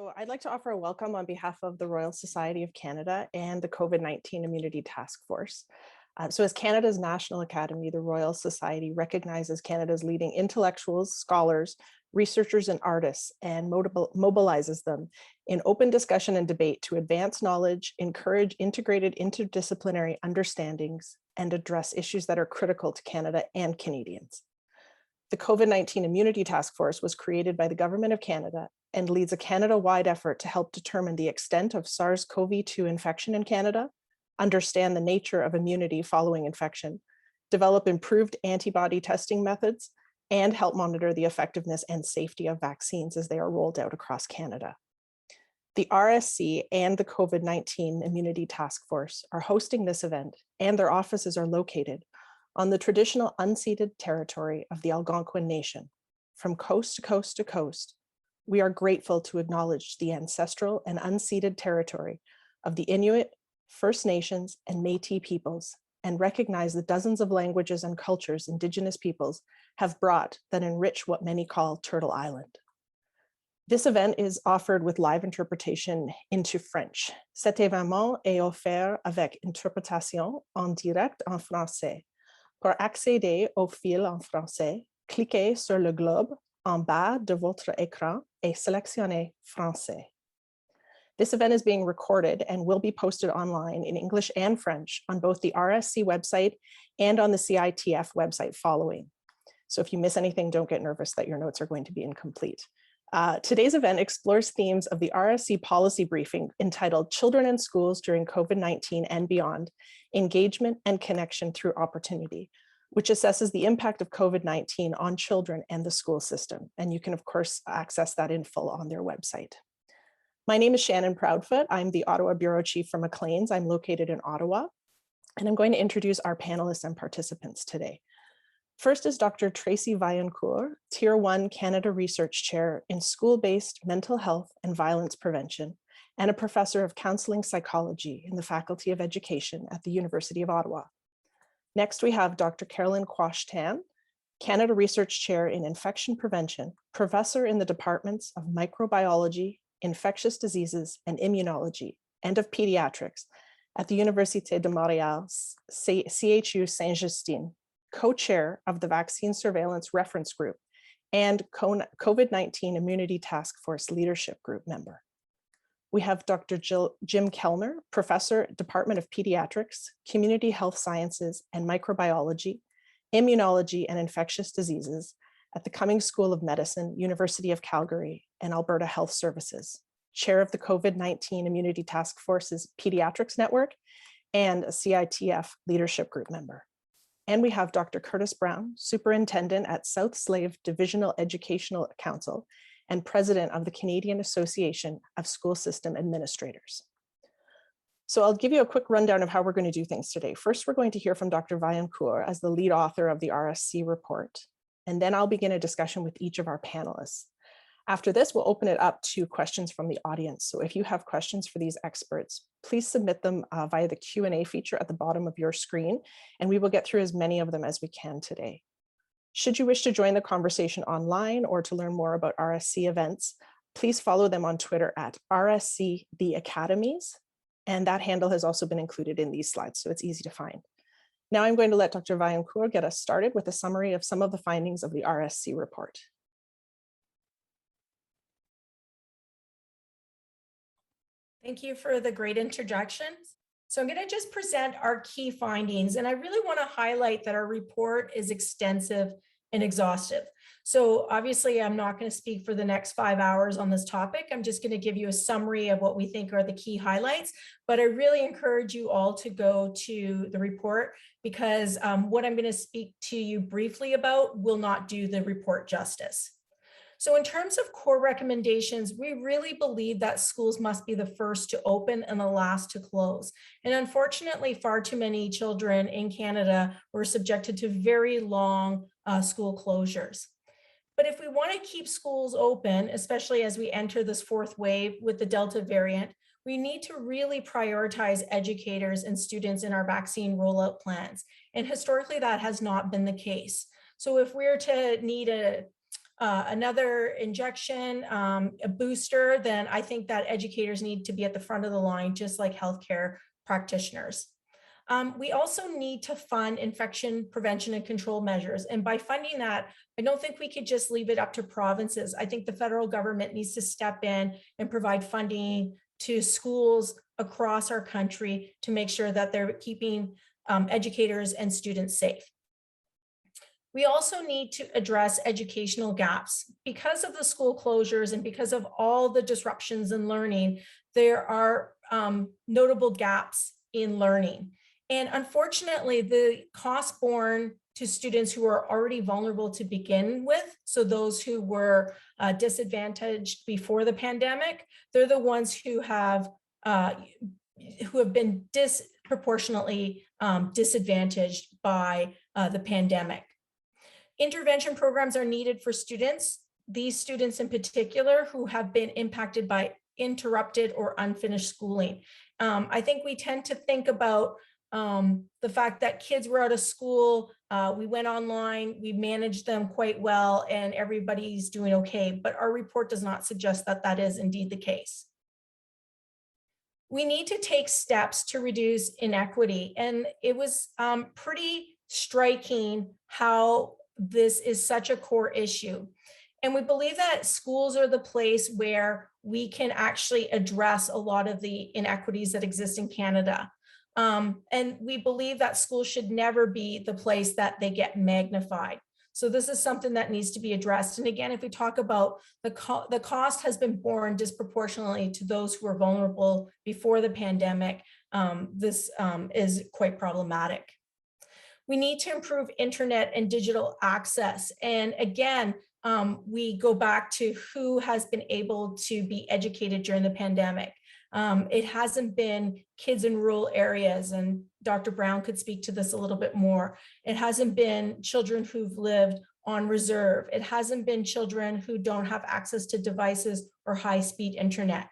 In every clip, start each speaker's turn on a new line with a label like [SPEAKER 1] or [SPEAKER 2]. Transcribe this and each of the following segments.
[SPEAKER 1] So I'd like to offer a welcome on behalf of the Royal Society of Canada and the COVID-19 Immunity Task Force. So as Canada's National Academy, the Royal Society recognizes Canada's leading intellectuals, scholars, researchers, and artists, and mobilizes them in open discussion and debate to advance knowledge, encourage integrated interdisciplinary understandings, and address issues that are critical to Canada and Canadians. The COVID-19 Immunity Task Force was created by the Government of Canada and leads a Canada-wide effort to help determine the extent of SARS-CoV-2 infection in Canada, understand the nature of immunity following infection, develop improved antibody testing methods, and help monitor the effectiveness and safety of vaccines as they are rolled out across Canada. The RSC and the COVID-19 Immunity Task Force are hosting this event, and their offices are located on the traditional unceded territory of the Algonquin Nation. From coast to coast to coast, we are grateful to acknowledge the ancestral and unceded territory of the Inuit, First Nations, and Métis peoples, and recognize the dozens of languages and cultures Indigenous peoples have brought that enrich what many call Turtle Island. This event is offered with live interpretation into French. Cet événement est offert avec interprétation en direct en français. Pour accéder au fil en français, cliquez sur le globe en bas de votre écran et sélectionnez français. This event is being recorded and will be posted online in English and French on both the RSC website and on the CITF website following. So if you miss anything, don't get nervous that your notes are going to be incomplete. Today's event explores themes of the RSC policy briefing entitled Children in Schools During COVID-19 and Beyond, Engagement and Connection Through Opportunity, which assesses the impact of COVID-19 on children and the school system. And you can, of course, access that in full on their website. My name is Shannon Proudfoot. I'm the Ottawa Bureau Chief for Maclean's. I'm located in Ottawa, and I'm going to introduce our panelists and participants today. First is Dr. Tracy Vaillancourt, Tier 1 Canada Research Chair in School-Based Mental Health and Violence Prevention, and a Professor of Counseling Psychology in the Faculty of Education at the University of Ottawa. Next, we have Dr. Carolyn Quash-Tan, Canada Research Chair in Infection Prevention, Professor in the Departments of Microbiology, Infectious Diseases, and Immunology, and of Pediatrics at the Université de Montréal, CHU Saint-Justine, co-chair of the Vaccine Surveillance Reference Group and COVID-19 Immunity Task Force Leadership Group member. We have Dr. Jim Kellner, Professor, Department of Pediatrics, Community Health Sciences and Microbiology, Immunology and Infectious Diseases at the Cumming School of Medicine, University of Calgary, and Alberta Health Services, Chair of the COVID-19 Immunity Task Force's Pediatrics Network, and a CITF Leadership Group member. And we have Dr. Curtis Brown, Superintendent at South Slave Divisional Educational Council and President of the Canadian Association of School System Administrators. So I'll give you a quick rundown of how we're going to do things today. First, we're going to hear from Dr. Vaillancourt as the lead author of the RSC report, and then I'll begin a discussion with each of our panelists. After this, we'll open it up to questions from the audience. So if you have questions for these experts, please submit them via the Q&A feature at the bottom of your screen, and we will get through as many of them as we can today. Should you wish to join the conversation online or to learn more about RSC events, please follow them on Twitter at RSC The Academies, and that handle has also been included in these slides, so it's easy to find. Now I'm going to let Dr. Vaillancourt get us started with a summary of some of the findings of the RSC report.
[SPEAKER 2] Thank you for the great introduction. So I'm going to just present our key findings, and I really want to highlight that our report is extensive and exhaustive. So obviously I'm not going to speak for the next 5 hours on this topic. I'm just going to give you a summary of what we think are the key highlights, but I really encourage you all to go to the report because what I'm going to speak to you briefly about will not do the report justice. So in terms of core recommendations, we really believe that schools must be the first to open and the last to close. And unfortunately, far too many children in Canada were subjected to very long school closures. But if we want to keep schools open, especially as we enter this fourth wave with the Delta variant, we need to really prioritize educators and students in our vaccine rollout plans. And historically, that has not been the case. So if we're to need a another injection, a booster, then I think that educators need to be at the front of the line, just like healthcare practitioners. We also need to fund infection prevention and control measures. And by funding that, I don't think we could just leave it up to provinces. I think the federal government needs to step in and provide funding to schools across our country to make sure that they're keeping educators and students safe. We also need to address educational gaps. Because of the school closures and because of all the disruptions in learning, there are notable gaps in learning. And unfortunately, the cost borne to students who are already vulnerable to begin with, so those who were disadvantaged before the pandemic, they're the ones who have been disproportionately disadvantaged by the pandemic. Intervention programs are needed for students, these students in particular who have been impacted by interrupted or unfinished schooling. I think we tend to think about the fact that kids were out of school, we went online, we managed them quite well, and everybody's doing okay. But our report does not suggest that that is indeed the case. We need to take steps to reduce inequity. And it was pretty striking how this is such a core issue. And we believe that schools are the place where we can actually address a lot of the inequities that exist in Canada. And we believe that schools should never be the place that they get magnified. So this is something that needs to be addressed. And again, if we talk about the cost has been borne disproportionately to those who were vulnerable before the pandemic, this is quite problematic. We need to improve internet and digital access. And again, we go back to who has been able to be educated during the pandemic. It hasn't been kids in rural areas, and Dr. Brown could speak to this a little bit more. It hasn't been children who've lived on reserve. It hasn't been children who don't have access to devices or high-speed internet.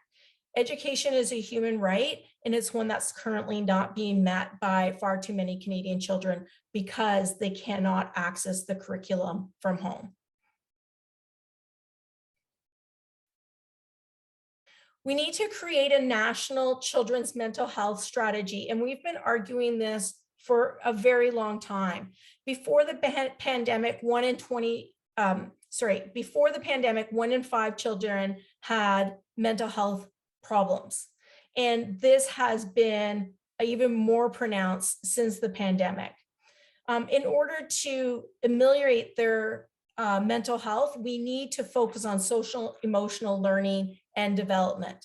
[SPEAKER 2] Education is a human right, and it's one that's currently not being met by far too many Canadian children because they cannot access the curriculum from home. We need to create a national children's mental health strategy, and we've been arguing this for a very long time. Before the pandemic, 1 in 5 children had mental health problems. And this has been even more pronounced since the pandemic. In order to ameliorate their mental health, we need to focus on social emotional learning and development.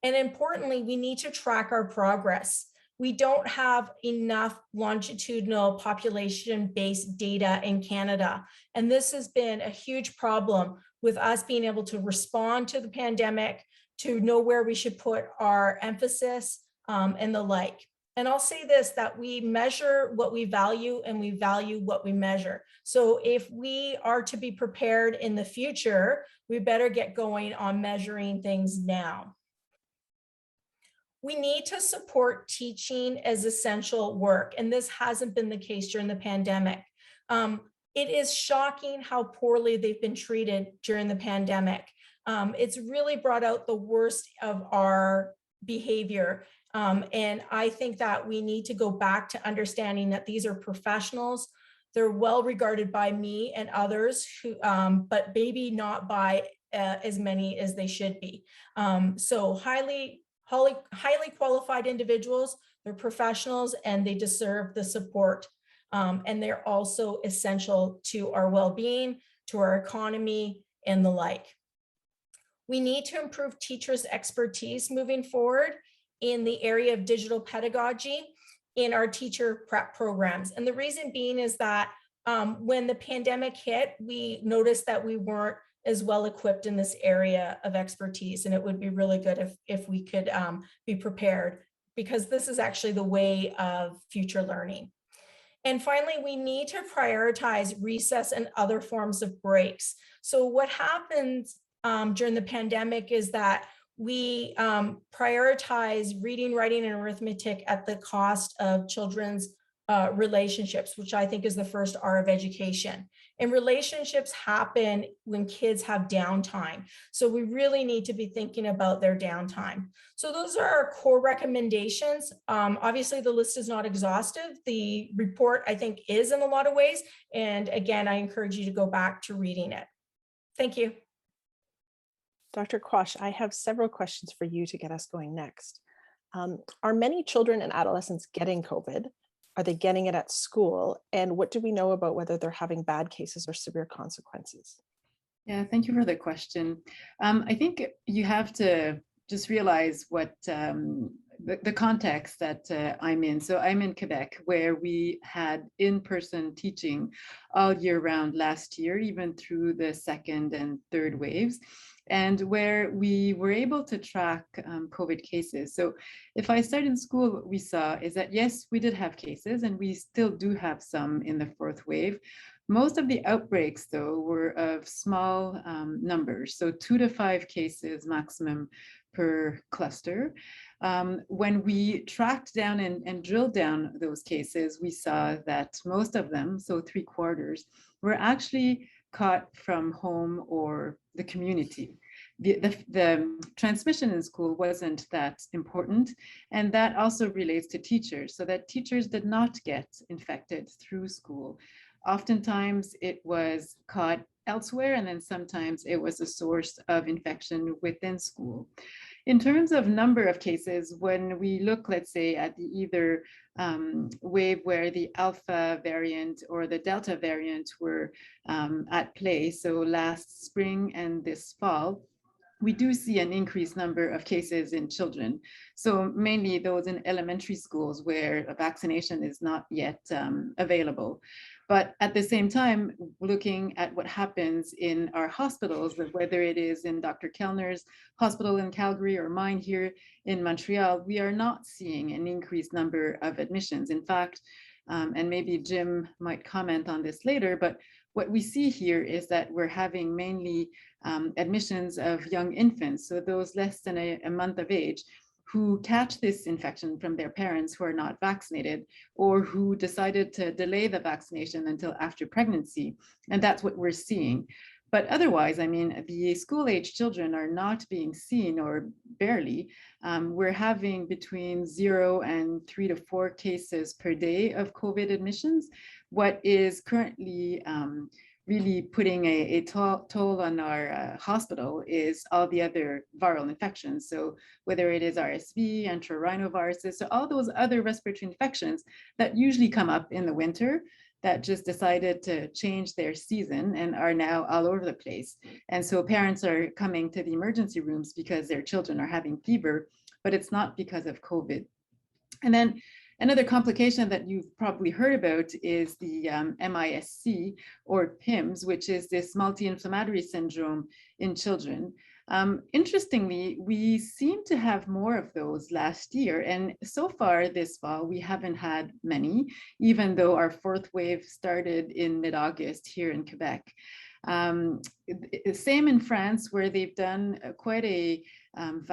[SPEAKER 2] And importantly, we need to track our progress. We don't have enough longitudinal population-based data in Canada. And this has been a huge problem with us being able to respond to the pandemic, to know where we should put our emphasis and the like. And I'll say this, that we measure what we value and we value what we measure. So if we are to be prepared in the future, we better get going on measuring things now. We need to support teaching as essential work, and this hasn't been the case during the pandemic. It is shocking how poorly they've been treated during the pandemic. It's really brought out the worst of our behavior. And I think that we need to go back to understanding that these are professionals. They're well regarded by me and others, who, but maybe not by as many as they should be. So highly qualified individuals, they're professionals, and they deserve the support. And they're also essential to our well-being, to our economy, and the like. We need to improve teachers' expertise moving forward in the area of digital pedagogy in our teacher prep programs. And the reason being is that when the pandemic hit, we noticed that we weren't as well equipped in this area of expertise. And it would be really good if we could be prepared, because this is actually the way of future learning. And finally, we need to prioritize recess and other forms of breaks. So what happens during the pandemic is that we prioritize reading, writing, and arithmetic at the cost of children's relationships, which I think is the first R of education. And relationships happen when kids have downtime. So we really need to be thinking about their downtime. So those are our core recommendations. Obviously, the list is not exhaustive. The report, I think, is in a lot of ways. And again, I encourage you to go back to reading it. Thank you.
[SPEAKER 1] Dr. Quash, I have several questions for you to get us going next. Are many children and adolescents getting COVID? Are they getting it at school? And what do we know about whether they're having bad cases or severe consequences?
[SPEAKER 3] Yeah, thank you for the question. I think you have to just realize what the context that I'm in. So I'm in Quebec, where we had in-person teaching all year round last year, even through the second and third waves, and where we were able to track COVID cases. So if I start in school, what we saw is that, yes, we did have cases, and we still do have some in the fourth wave. Most of the outbreaks, though, were of small numbers, so 2 to 5 cases maximum per cluster. When we tracked down and drilled down those cases, we saw that most of them, so 3/4, were actually caught from home or the community. The transmission in school wasn't that important, and that also relates to teachers, so that teachers did not get infected through school. Oftentimes it was caught elsewhere, and then sometimes it was a source of infection within school. In terms of number of cases, when we look, let's say, at the either wave where the Alpha variant or the Delta variant were at play, so last spring and this fall, we do see an increased number of cases in children. So mainly those in elementary schools where a vaccination is not yet available. But at the same time, looking at what happens in our hospitals, whether it is in Dr. Kellner's hospital in Calgary or mine here in Montreal, we are not seeing an increased number of admissions. In fact, and maybe Jim might comment on this later, but what we see here is that we're having mainly admissions of young infants, so those less than a month of age, who catch this infection from their parents who are not vaccinated, or who decided to delay the vaccination until after pregnancy. And that's what we're seeing. But otherwise, I mean, the school-age children are not being seen, or barely. We're having between 0 and 3 to 4 cases per day of COVID admissions. What is currently really putting a toll on our hospital is all the other viral infections. So whether it is RSV, enterorhinoviruses, so all those other respiratory infections that usually come up in the winter, that just decided to change their season and are now all over the place. And so parents are coming to the emergency rooms because their children are having fever, but it's not because of COVID. And then another complication that you've probably heard about is the MIS-C, or PIMS, which is this multi-inflammatory syndrome in children. Interestingly, we seem to have more of those last year, and so far this fall we haven't had many, even though our fourth wave started in mid-August here in Quebec. Same in France, where they've done quite a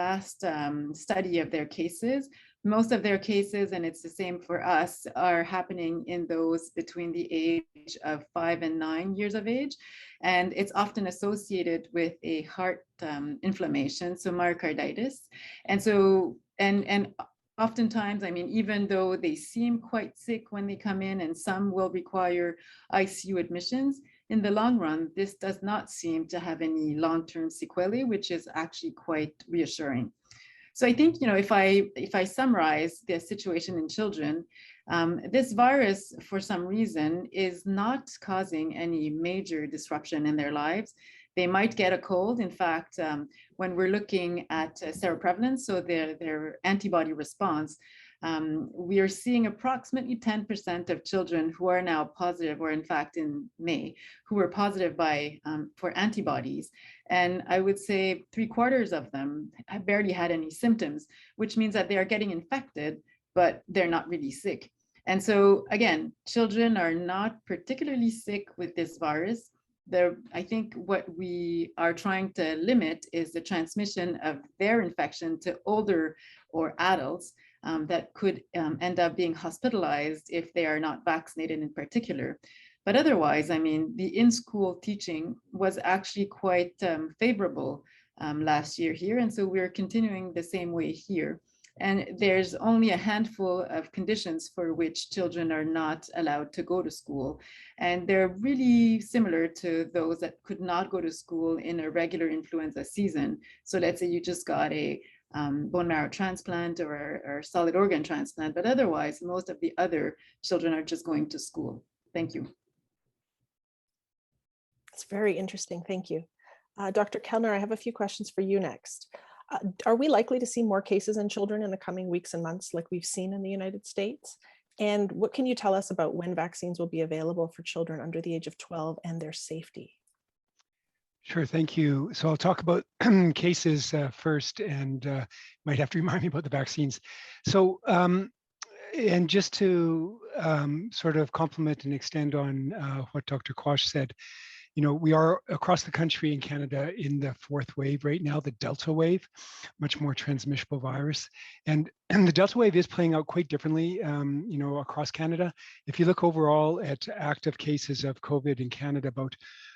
[SPEAKER 3] vast study of their cases. Most of their cases, and it's the same for us, are happening in those between the age of 5 and 9 years of age. And it's often associated with a heart inflammation, so myocarditis. And so, and oftentimes, I mean, even though they seem quite sick when they come in, and some will require ICU admissions, in the long run, this does not seem to have any long-term sequelae, which is actually quite reassuring. So I think, you know, if I summarize the situation in children, this virus, for some reason, is not causing any major disruption in their lives. They might get a cold. In fact, when we're looking at seroprevalence, so their antibody response, we are seeing approximately 10% of children who are now positive, or in fact in May, who were positive for antibodies. And I would say 3/4 of them have barely had any symptoms, which means that they are getting infected, but they're not really sick. And so again, children are not particularly sick with this virus. I think what we are trying to limit is the transmission of their infection to older or adults that could end up being hospitalized if they are not vaccinated in particular. But otherwise, I mean, the in-school teaching was actually quite favorable last year here. And so we're continuing the same way here. And there's only a handful of conditions for which children are not allowed to go to school. And they're really similar to those that could not go to school in a regular influenza season. So let's say you just got a bone marrow transplant or solid organ transplant, but otherwise, most of the other children are just going to school. Thank you.
[SPEAKER 1] It's very interesting. Thank you. Dr. Kellner, I have a few questions for you next. Are we likely to see more cases in children in the coming weeks and months like we've seen in the United States? And what can you tell us about when vaccines will be available for children under the age of 12 and their safety?
[SPEAKER 4] Sure, thank you. So I'll talk about cases first, and might have to remind me about the vaccines. So, and just to sort of complement and extend on what Dr. Quash said, you know, we are across the country in Canada in the fourth wave right now, the Delta wave, much more transmissible virus. And the Delta wave is playing out quite differently, you know, across Canada. If you look overall at active cases of COVID in Canada,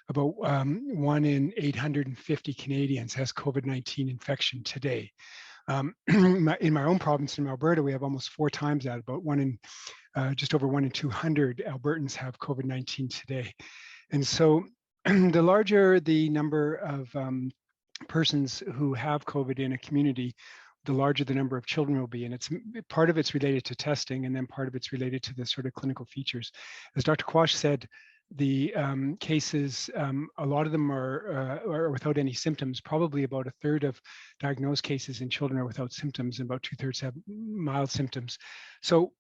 [SPEAKER 4] about 1 in 850 Canadians has COVID-19 infection today. In my own province in Alberta, we have almost 4 times that, about just over 1 in 200 Albertans have COVID-19 today. And so the larger the number of persons who have COVID in a community, the larger the number of children will be. And it's part of it's related to testing, and then part of it's related to the sort of clinical features. As Dr. Quash said, the cases, a lot of them are without any symptoms. Probably about 1/3 of diagnosed cases in children are without symptoms, and about 2/3 have mild symptoms. So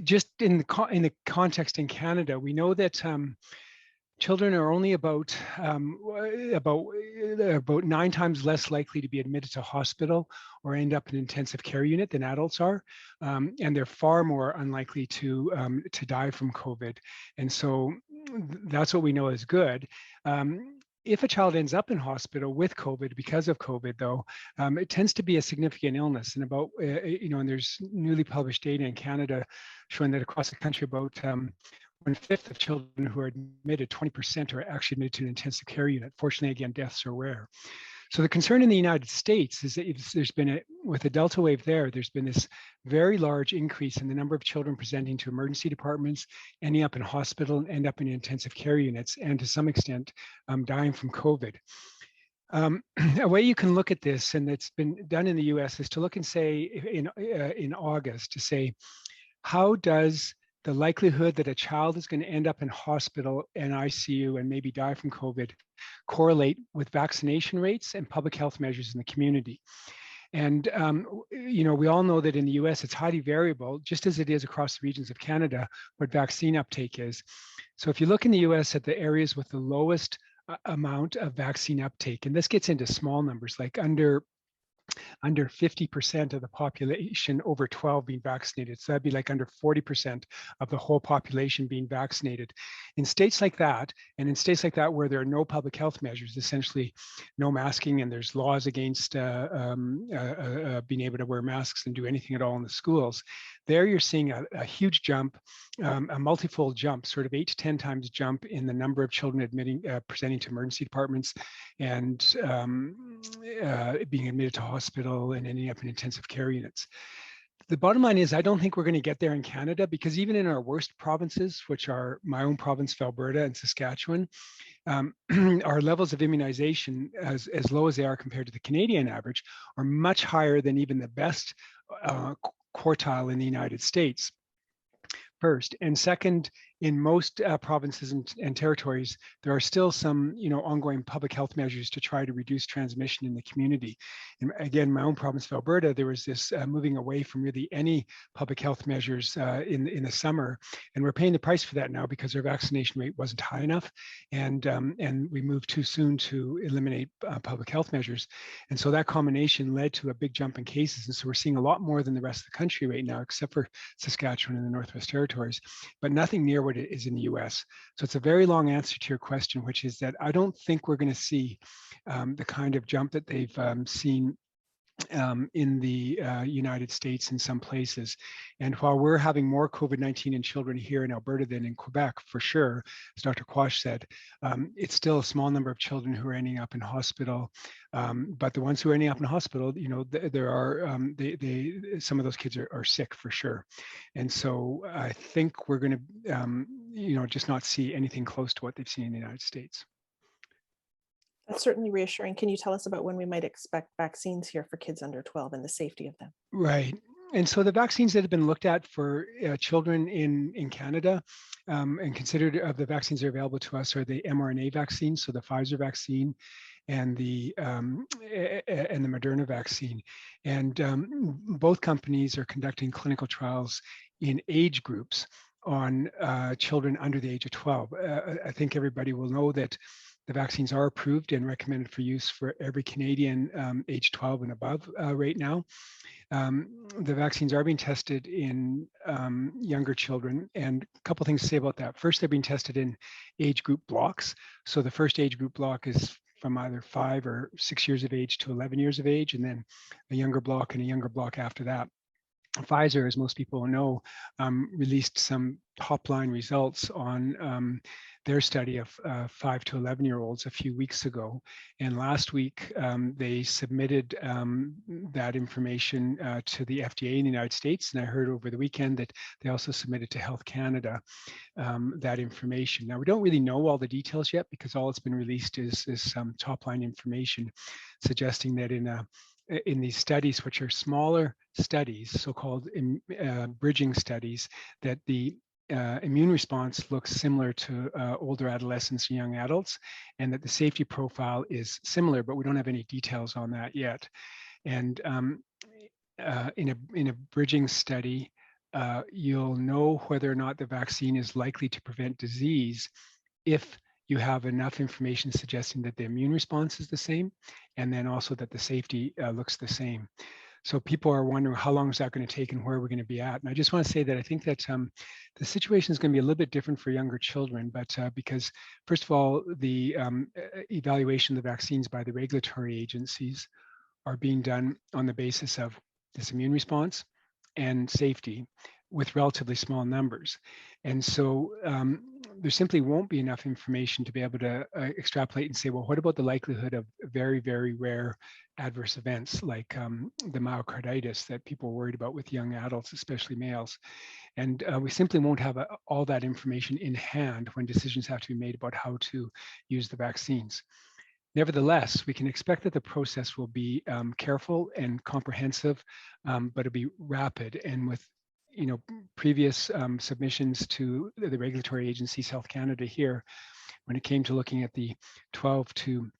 [SPEAKER 4] just in the context in Canada, we know that children are only about 9 times less likely to be admitted to hospital or end up in an intensive care unit than adults are, and they're far more unlikely to die from COVID. And so that's what we know is good. If a child ends up in hospital with COVID because of COVID, though, it tends to be a significant illness. And about, you know, and there's newly published data in Canada showing that across the country, about 1/5 of children who are admitted, 20% are actually admitted to an intensive care unit. Fortunately, again, deaths are rare. So the concern in the United States is that there's been with the Delta wave there's been this very large increase in the number of children presenting to emergency departments, ending up in hospital, and end up in intensive care units, and to some extent dying from COVID. A way you can look at this, and it's been done in the US, is to look and say in August, to say, how does the likelihood that a child is going to end up in hospital and ICU and maybe die from COVID correlate with vaccination rates and public health measures in the community? And, you know, we all know that in the US, it's highly variable, just as it is across the regions of Canada, what vaccine uptake is. So if you look in the US at the areas with the lowest amount of vaccine uptake, and this gets into small numbers, like under 50% of the population over 12 being vaccinated. So that'd be like under 40% of the whole population being vaccinated. In states like that, and in states like that where there are no public health measures, essentially no masking, and there's laws against being able to wear masks and do anything at all in the schools, there you're seeing a huge jump, a multifold jump, sort of 8 to 10 times jump in the number of children presenting to emergency departments and being admitted to hospital and ending up in intensive care units. The bottom line is, I don't think we're going to get there in Canada, because even in our worst provinces, which are my own province of Alberta and Saskatchewan, our levels of immunization, as low as they are compared to the Canadian average, are much higher than even the best quartile in the United States. First, and second, in most provinces and territories, there are still some, you know, ongoing public health measures to try to reduce transmission in the community. And again, my own province of Alberta, there was this moving away from really any public health measures in the summer, and we're paying the price for that now because our vaccination rate wasn't high enough, and we moved too soon to eliminate public health measures, and so that combination led to a big jump in cases. And so we're seeing a lot more than the rest of the country right now, except for Saskatchewan and the Northwest Territories, but nothing near what it is in the US. So it's a very long answer to your question, which is that I don't think we're going to see the kind of jump that they've seen in the United States in some places. And while we're having more COVID-19 in children here in Alberta than in Quebec, for sure, as Dr. Quash said, it's still a small number of children who are ending up in hospital. But the ones who are ending up in hospital, you know, there are, some of those kids are sick for sure. And so I think we're going to, you know, just not see anything close to what they've seen in the United States.
[SPEAKER 1] That's certainly reassuring. Can you tell us about when we might expect vaccines here for kids under 12 and the safety of them?
[SPEAKER 4] Right. And so the vaccines that have been looked at for children in Canada and considered of the vaccines that are available to us are the mRNA vaccines, so the Pfizer vaccine and the Moderna vaccine. And both companies are conducting clinical trials in age groups on children under the age of 12. I think everybody will know that the vaccines are approved and recommended for use for every Canadian age 12 and above right now. The vaccines are being tested in younger children, and a couple things to say about that. First, they're being tested in age group blocks. So the first age group block is from either 5 or 6 years of age to 11 years of age, and then a younger block and a younger block after that. Pfizer, as most people know, released some top-line results on their study of 5 to 11-year-olds a few weeks ago. And last week, they submitted that information to the FDA in the United States. And I heard over the weekend that they also submitted to Health Canada that information. Now, we don't really know all the details yet because all that's been released is some top-line information suggesting that in these studies, which are smaller studies, so-called bridging studies, that the immune response looks similar to older adolescents and young adults, and that the safety profile is similar, but we don't have any details on that yet. And in a bridging study, you'll know whether or not the vaccine is likely to prevent disease if you have enough information suggesting that the immune response is the same, and then also that the safety looks the same. So people are wondering how long is that going to take and where we're going to be at. And I just want to say that I think that the situation is going to be a little bit different for younger children, but because first of all, the evaluation of the vaccines by the regulatory agencies are being done on the basis of this immune response and safety with relatively small numbers. And so there simply won't be enough information to be able to extrapolate and say, well, what about the likelihood of very, very rare adverse events like the myocarditis that people are worried about with young adults, especially males. And we simply won't have all that information in hand when decisions have to be made about how to use the vaccines. Nevertheless, we can expect that the process will be careful and comprehensive, but it'll be rapid. And with previous submissions to the regulatory agencies, Health Canada here, when it came to looking at the 12 to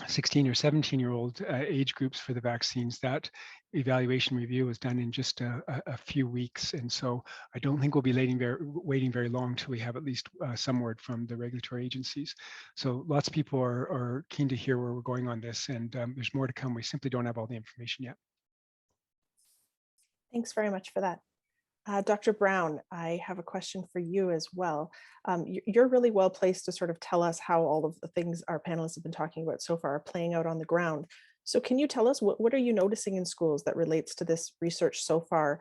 [SPEAKER 4] 16 or 17-year-old age groups for the vaccines, that evaluation review was done in just a few weeks. And so I don't think we'll be waiting very long till we have at least some word from the regulatory agencies. So lots of people are keen to hear where we're going on this, and there's more to come. We simply don't have all the information yet.
[SPEAKER 1] Thanks very much for that. Dr. Brown, I have a question for you as well. You're really well placed to sort of tell us how all of the things our panelists have been talking about so far are playing out on the ground. So can you tell us what are you noticing in schools that relates to this research so far?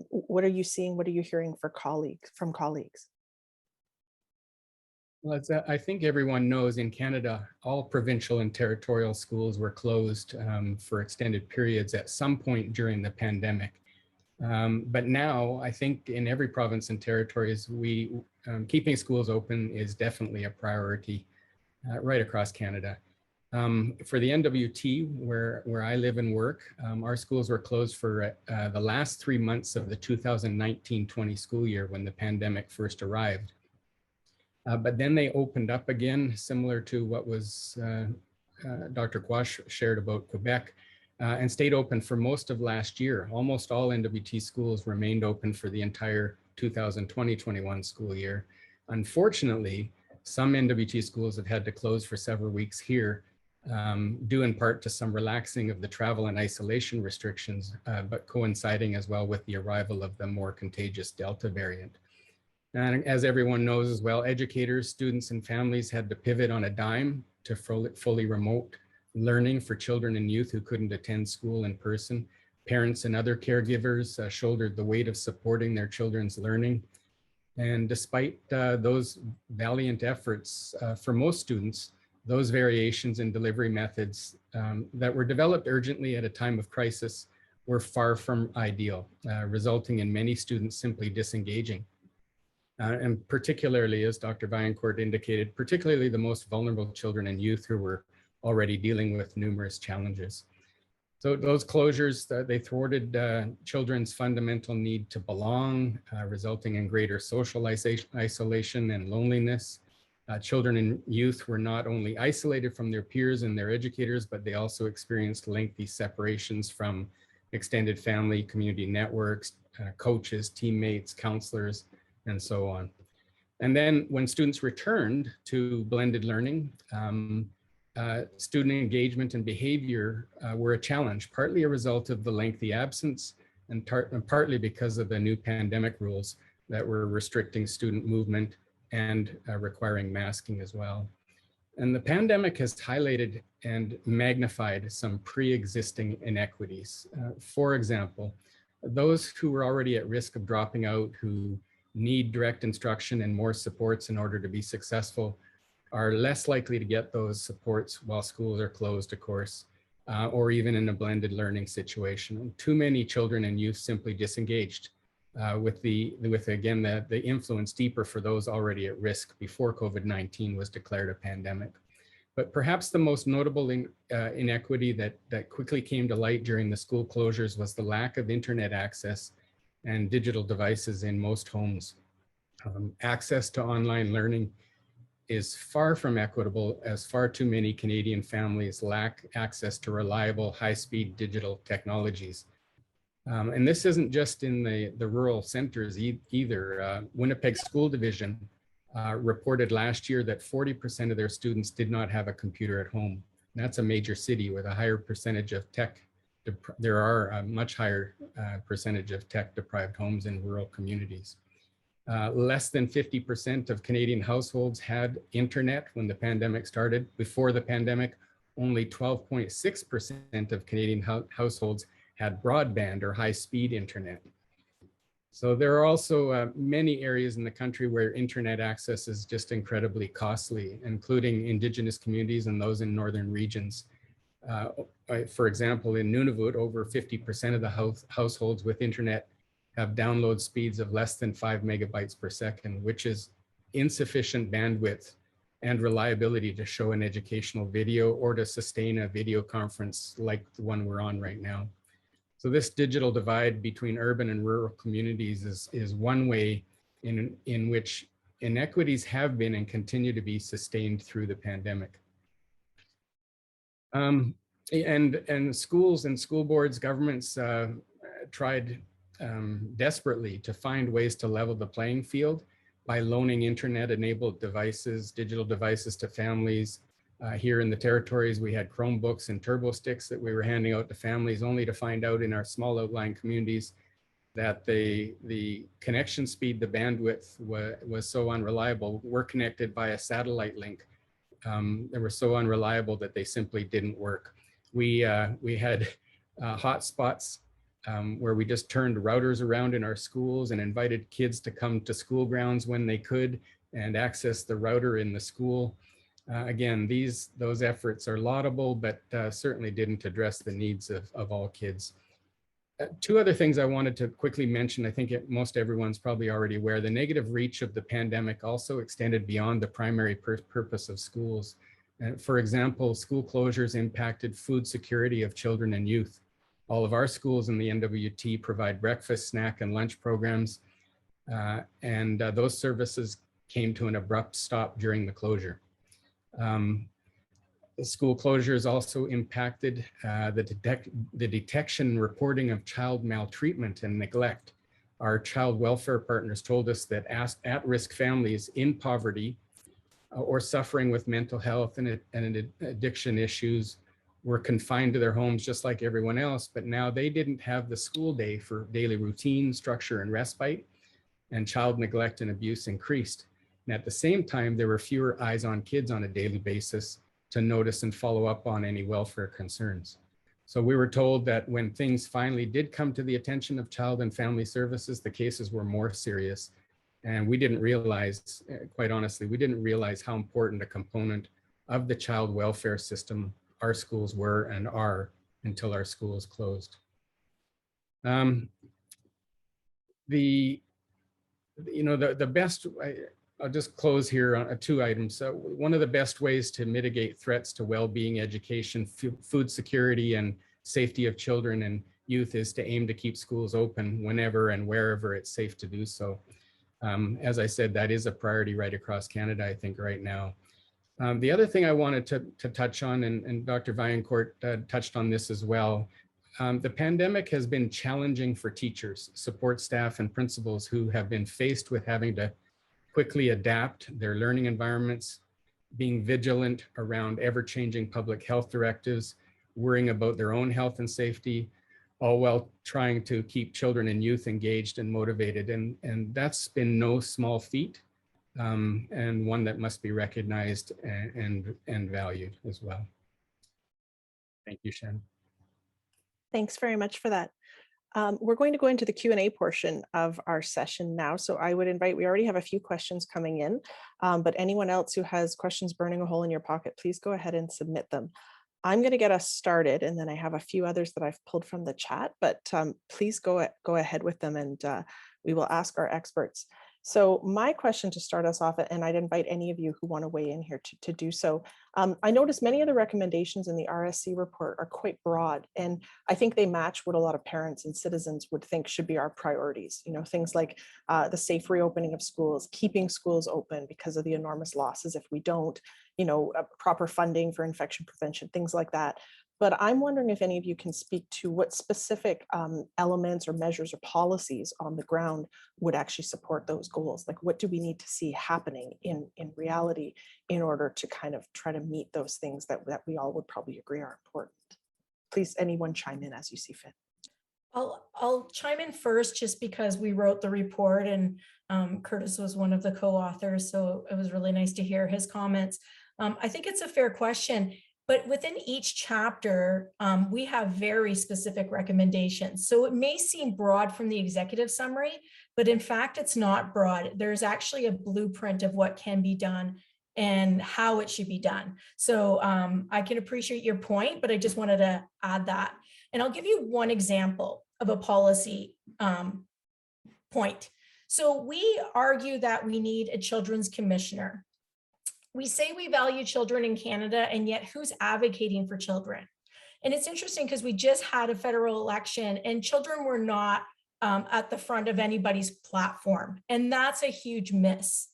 [SPEAKER 1] What are you seeing? What are you hearing from colleagues?
[SPEAKER 5] Well, I think everyone knows in Canada, all provincial and territorial schools were closed for extended periods at some point during the pandemic. But now I think in every province and territories, keeping schools open is definitely a priority right across Canada. For the NWT, where I live and work, our schools were closed for the last 3 months of the 2019-20 school year when the pandemic first arrived. But then they opened up again, similar to what was Dr. Quash shared about Quebec. And stayed open for most of last year. Almost all NWT schools remained open for the entire 2020-21 school year. Unfortunately, some NWT schools have had to close for several weeks here, due in part to some relaxing of the travel and isolation restrictions, but coinciding as well with the arrival of the more contagious Delta variant. And as everyone knows as well, educators, students, and families had to pivot on a dime to fully remote learning for children and youth who couldn't attend school in person. Parents and other caregivers shouldered the weight of supporting their children's learning. And despite those valiant efforts, for most students, those variations in delivery methods that were developed urgently at a time of crisis were far from ideal, resulting in many students simply disengaging. And particularly, as Dr. Vaillancourt indicated, particularly the most vulnerable children and youth who were already dealing with numerous challenges. So those closures, they thwarted children's fundamental need to belong, resulting in greater social isolation and loneliness. Children and youth were not only isolated from their peers and their educators, but they also experienced lengthy separations from extended family, community networks, coaches, teammates, counselors, and so on. And then when students returned to blended learning, student engagement and behavior were a challenge, partly a result of the lengthy absence and partly because of the new pandemic rules that were restricting student movement and requiring masking as well. And the pandemic has highlighted and magnified some pre-existing inequities. For example, those who were already at risk of dropping out, who need direct instruction and more supports in order to be successful, are less likely to get those supports while schools are closed, of course, or even in a blended learning situation. Too many children and youth simply disengaged with again, the influence deeper for those already at risk before COVID-19 was declared a pandemic. But perhaps the most notable inequity that quickly came to light during the school closures was the lack of internet access and digital devices in most homes. Access to online learning is far from equitable, as far too many Canadian families lack access to reliable, high-speed digital technologies. And this isn't just in the rural centers either. Winnipeg School Division reported last year that 40% of their students did not have a computer at home. And that's a major city with a higher percentage of there are a much higher percentage of tech-deprived homes in rural communities. Less than 50% of Canadian households had internet when the pandemic started. Before the pandemic, only 12.6% of Canadian households had broadband or high-speed internet. So there are also many areas in the country where internet access is just incredibly costly, including Indigenous communities and those in northern regions. For example, in Nunavut, over 50% of the households with internet have download speeds of less than 5 megabytes per second, which is insufficient bandwidth and reliability to show an educational video or to sustain a video conference like the one we're on right now. So this digital divide between urban and rural communities is one way in which inequities have been and continue to be sustained through the pandemic. And schools and school boards, governments tried desperately to find ways to level the playing field by loaning internet-enabled devices, digital devices to families. Here in the territories, we had Chromebooks and turbo sticks that we were handing out to families, only to find out in our small outlying communities that the connection speed, the bandwidth was so unreliable. We're connected by a satellite link. They were so unreliable that they simply didn't work. We had hotspots where we just turned routers around in our schools and invited kids to come to school grounds when they could and access the router in the school. Again, those efforts are laudable, but certainly didn't address the needs of all kids. Two other things I wanted to quickly mention. I think most everyone's probably already aware. The negative reach of the pandemic also extended beyond the primary purpose of schools. For example, school closures impacted food security of children and youth. All of our schools in the NWT provide breakfast, snack, and lunch programs, and those services came to an abrupt stop during the closure. The school closures also impacted the detection and reporting of child maltreatment and neglect. Our child welfare partners told us that at-risk families in poverty or suffering with mental health and addiction issues were confined to their homes just like everyone else, but now they didn't have the school day for daily routine, structure, and respite, and child neglect and abuse increased. And at the same time, there were fewer eyes on kids on a daily basis to notice and follow up on any welfare concerns. So we were told that when things finally did come to the attention of Child and Family Services, the cases were more serious. And we didn't realize, quite honestly, we didn't realize how important a component of the child welfare system our schools were and are until our schools closed. The best, I'll just close here on 2 items. So one of the best ways to mitigate threats to well-being, education, food security, and safety of children and youth is to aim to keep schools open whenever and wherever it's safe to do so. As I said, that is a priority right across Canada, I think, right now. The other thing I wanted to touch on, and Dr. Vaillancourt touched on this as well, the pandemic has been challenging for teachers, support staff, and principals who have been faced with having to quickly adapt their learning environments, being vigilant around ever-changing public health directives, worrying about their own health and safety, all while trying to keep children and youth engaged and motivated. And that's been no small feat, and one that must be recognized and valued as well. Thank you, Shannon.
[SPEAKER 1] Thanks very much for that. We're going to go into the Q&A portion of our session now. So I would invite, we already have a few questions coming in, but anyone else who has questions burning a hole in your pocket, please go ahead and submit them. I'm going to get us started, and then I have a few others that I've pulled from the chat, but please go ahead with them, and we will ask our experts. So my question to start us off, and I'd invite any of you who want to weigh in here to do so. I noticed many of the recommendations in the RSC report are quite broad, and I think they match what a lot of parents and citizens would think should be our priorities. You know, things like the safe reopening of schools, keeping schools open because of the enormous losses if we don't, you know, proper funding for infection prevention, things like that. But I'm wondering if any of you can speak to what specific elements or measures or policies on the ground would actually support those goals. Like, what do we need to see happening in reality in order to kind of try to meet those things that we all would probably agree are important? Please, anyone chime in as you see fit.
[SPEAKER 2] I'll chime in first just because we wrote the report, and Curtis was one of the co-authors, so it was really nice to hear his comments. I think it's a fair question. But within each chapter, we have very specific recommendations. So it may seem broad from the executive summary, but in fact, it's not broad. There's actually a blueprint of what can be done and how it should be done. So I can appreciate your point, but I just wanted to add that. And I'll give you one example of a policy point. So we argue that we need a children's commissioner. We say we value children in Canada, and yet who's advocating for children? And it's interesting because we just had a federal election and children were not at the front of anybody's platform. And that's a huge miss.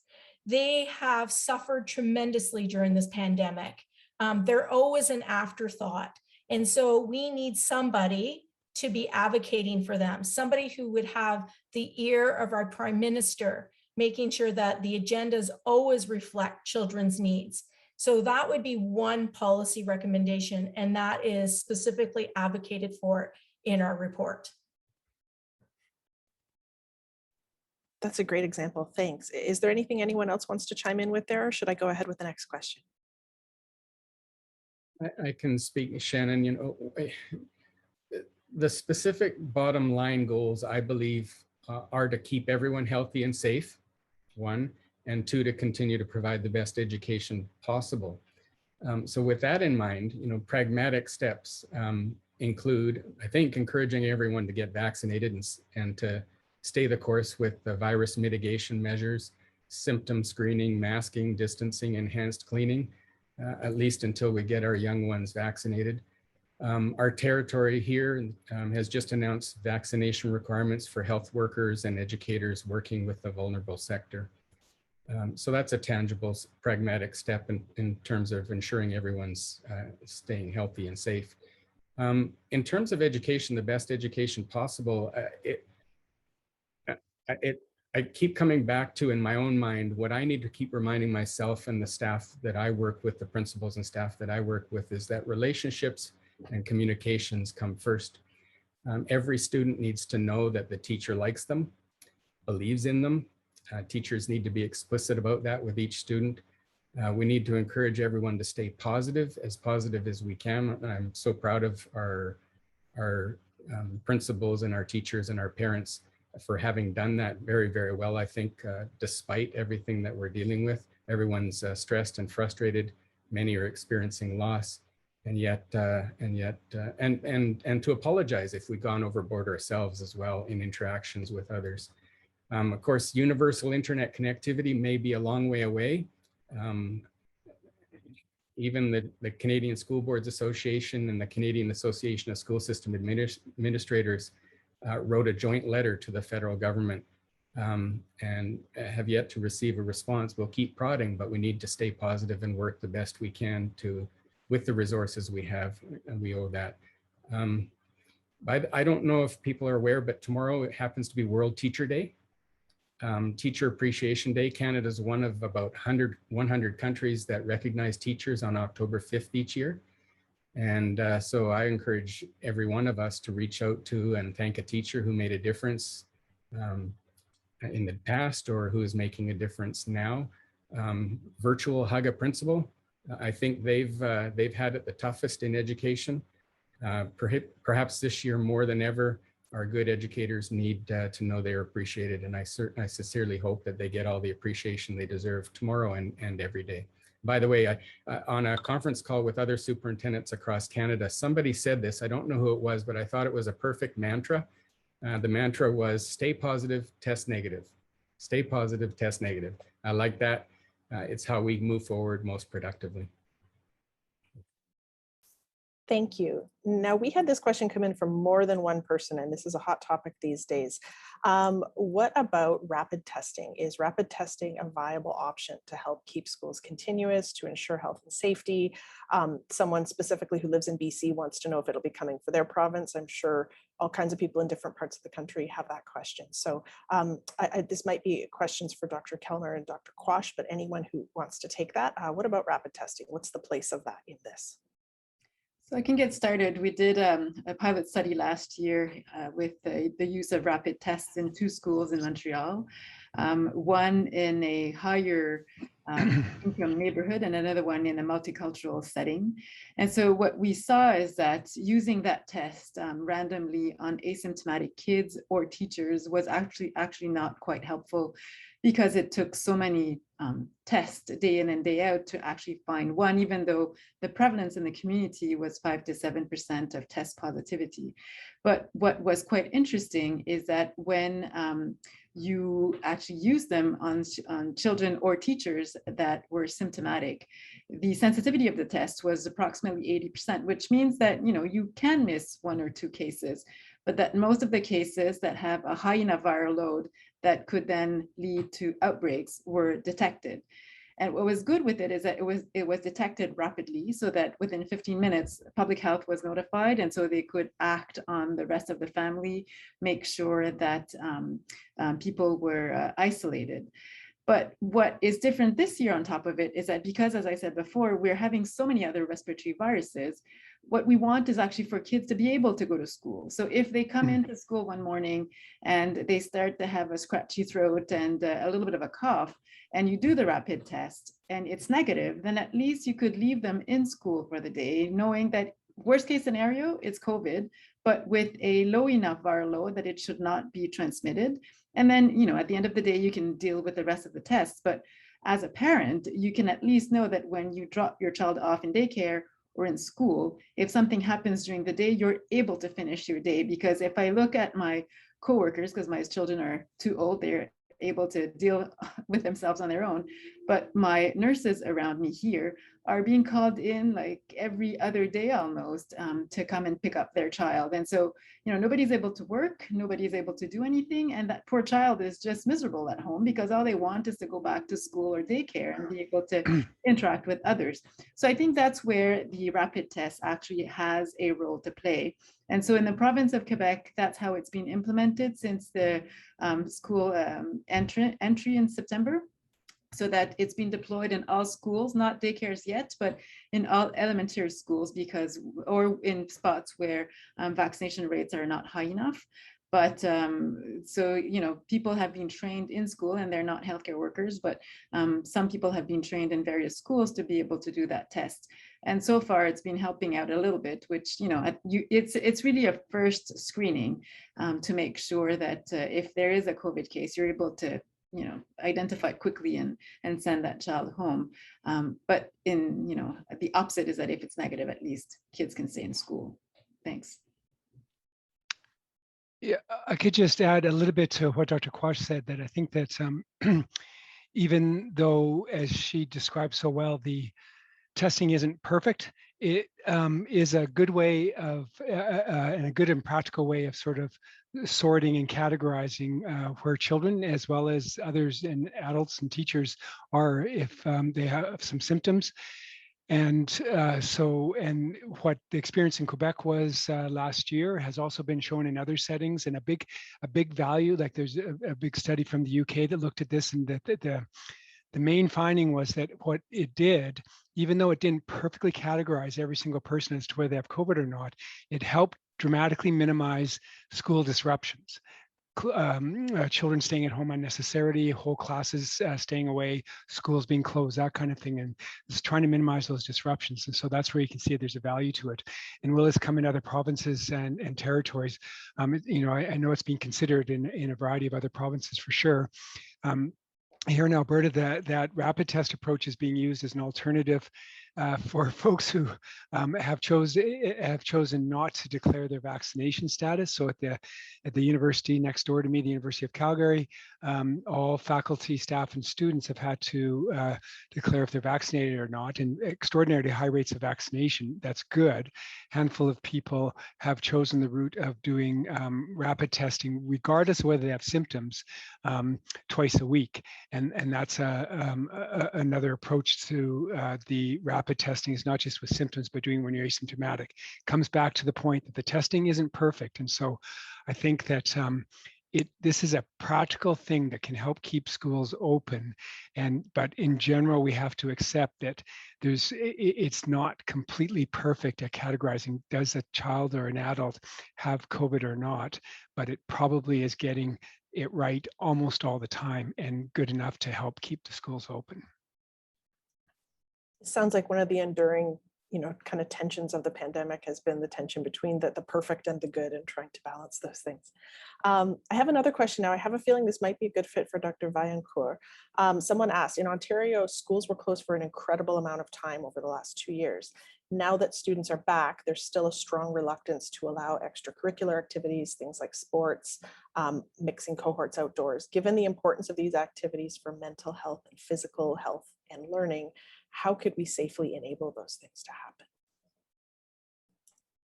[SPEAKER 2] They have suffered tremendously during this pandemic. They're always an afterthought. And so we need somebody to be advocating for them, somebody who would have the ear of our Prime Minister, making sure that the agendas always reflect children's needs. So that would be one policy recommendation, and that is specifically advocated for in our report.
[SPEAKER 1] That's a great example, thanks. Is there anything anyone else wants to chime in with there, or should I go ahead with the next question?
[SPEAKER 5] I can speak, Shannon. You know, the specific bottom line goals, I believe, are to keep everyone healthy and safe, 1, and 2, to continue to provide the best education possible. So with that in mind, you know, pragmatic steps include, I think, encouraging everyone to get vaccinated and to stay the course with the virus mitigation measures, symptom screening, masking, distancing, enhanced cleaning, at least until we get our young ones vaccinated. Our territory here has just announced vaccination requirements for health workers and educators working with the vulnerable sector. So that's a tangible, pragmatic step in terms of ensuring everyone's staying healthy and safe. In terms of education, the best education possible, I keep coming back to, in my own mind, what I need to keep reminding myself and the staff that I work with, the principals and staff that I work with, is that relationships and communications come first. Every student needs to know that the teacher likes them, believes in them. Teachers need to be explicit about that with each student. We need to encourage everyone to stay positive as we can. I'm so proud of our principals and our teachers and our parents for having done that very, very well. I think despite everything that we're dealing with, everyone's stressed and frustrated. Many are experiencing loss, and to apologize if we've gone overboard ourselves as well in interactions with others. Of course, universal internet connectivity may be a long way away. Even the Canadian School Boards Association and the Canadian Association of School System Administrators wrote a joint letter to the federal government and have yet to receive a response. We'll keep prodding, but we need to stay positive and work the best we can with the resources we have, and we owe that. I don't know if people are aware, but tomorrow it happens to be World Teacher Day. Teacher Appreciation Day. Canada is one of about 100 countries that recognize teachers on October 5th each year. And so I encourage every one of us to reach out to and thank a teacher who made a difference in the past or who is making a difference now. Virtual Hug a Principal. I think they've had it the toughest in education. Perhaps this year more than ever, our good educators need to know they're appreciated. And I sincerely hope that they get all the appreciation they deserve tomorrow and every day. By the way, on a conference call with other superintendents across Canada, somebody said this, I don't know who it was, but I thought it was a perfect mantra. The mantra was stay positive, test negative. Stay positive, test negative. I like that. It's how we move forward most productively.
[SPEAKER 1] Thank you. Now, we had this question come in from more than one person, and this is a hot topic these days. What about rapid testing? Is rapid testing a viable option to help keep schools continuous, to ensure health and safety? Someone specifically who lives in BC wants to know if it'll be coming for their province. I'm sure all kinds of people in different parts of the country have that question. So this might be questions for Dr. Kellner and Dr. Quash, but anyone who wants to take that, what about rapid testing? What's the place of that in this?
[SPEAKER 3] So I can get started. We did a pilot study last year with the use of rapid tests in 2 schools in Montreal, one in a higher income neighborhood and another one in a multicultural setting. And so what we saw is that using that test randomly on asymptomatic kids or teachers was actually not quite helpful, because it took so many tests day in and day out to actually find one, even though the prevalence in the community was 5 to 7% of test positivity. But what was quite interesting is that when you actually use them on children or teachers that were symptomatic, the sensitivity of the test was approximately 80%, which means that you can miss 1 or 2 cases, but that most of the cases that have a high enough viral load that could then lead to outbreaks were detected. And what was good with it is that it was detected rapidly, so that within 15 minutes, public health was notified, and so they could act on the rest of the family, make sure that people were isolated. But what is different this year on top of it is that because, as I said before, we're having so many other respiratory viruses, what we want is actually for kids to be able to go to school. So if they come into school one morning and they start to have a scratchy throat and a little bit of a cough, and you do the rapid test and it's negative, then at least you could leave them in school for the day, knowing that worst case scenario, it's COVID, but with a low enough viral load that it should not be transmitted. And then, at the end of the day, you can deal with the rest of the tests. But as a parent, you can at least know that when you drop your child off in daycare or in school, if something happens during the day, you're able to finish your day. Because if I look at my coworkers, because my children are too old, they're able to deal with themselves on their own. But my nurses around me here are being called in like every other day almost to come and pick up their child. And so, nobody's able to work, nobody's able to do anything. And that poor child is just miserable at home because all they want is to go back to school or daycare and be able to interact with others. So I think that's where the rapid test actually has a role to play. And so in the province of Quebec, that's how it's been implemented since the school entry in September, so that it's been deployed in all schools, not daycares yet, but in all elementary schools, or in spots where vaccination rates are not high enough. But so, you know, people have been trained in school and they're not healthcare workers, but some people have been trained in various schools to be able to do that test. And so far it's been helping out a little bit, which, you know, it's really a first screening to make sure that if there is a COVID case, you're able to, you know, identify quickly and send that child home. But in, you know, the opposite is that if it's negative, at least kids can stay in school. Thanks.
[SPEAKER 4] Yeah, I could just add a little bit to what Dr. Quash said, that I think that even though, as she described so well, the testing isn't perfect, it is a good way of, and a good and practical way of sort of sorting and categorizing where children, as well as others and adults and teachers, are if they have some symptoms. And and what the experience in Quebec was last year has also been shown in other settings, and a big value. Like there's a big study from the UK that looked at this, and that the main finding was that what it did, even though it didn't perfectly categorize every single person as to whether they have COVID or not, it helped dramatically minimize school disruptions. Children staying at home unnecessarily, whole classes staying away, schools being closed, that kind of thing, and just trying to minimize those disruptions. And so that's where you can see there's a value to it. And will this come in other provinces and territories? You know, I know it's being considered in a variety of other provinces for sure. Here in Alberta, that rapid test approach is being used as an alternative for folks who have chosen not to declare their vaccination status. So at the university next door to me, the University of Calgary, all faculty, staff, and students have had to declare if they're vaccinated or not, and extraordinarily high rates of vaccination. That's good. Handful of people have chosen the route of doing rapid testing, regardless of whether they have symptoms, twice a week. And that's another approach to the rapid testing, is not just with symptoms, but doing when you're asymptomatic. Comes back to the point that the testing isn't perfect. And so I think that this is a practical thing that can help keep schools open. But in general, we have to accept that it's not completely perfect at categorizing, does a child or an adult have COVID or not, but it probably is getting it right almost all the time and good enough to help keep the schools open.
[SPEAKER 1] It sounds like one of the enduring, you know, kind of tensions of the pandemic has been the tension between the perfect and the good, and trying to balance those things. I have another question now. I have a feeling this might be a good fit for Dr. Vaillancourt. Someone asked, in Ontario, schools were closed for an incredible amount of time over the last 2 years. Now that students are back, there's still a strong reluctance to allow extracurricular activities, things like sports, mixing cohorts outdoors. Given the importance of these activities for mental health and physical health and learning, how could we safely enable those things to happen?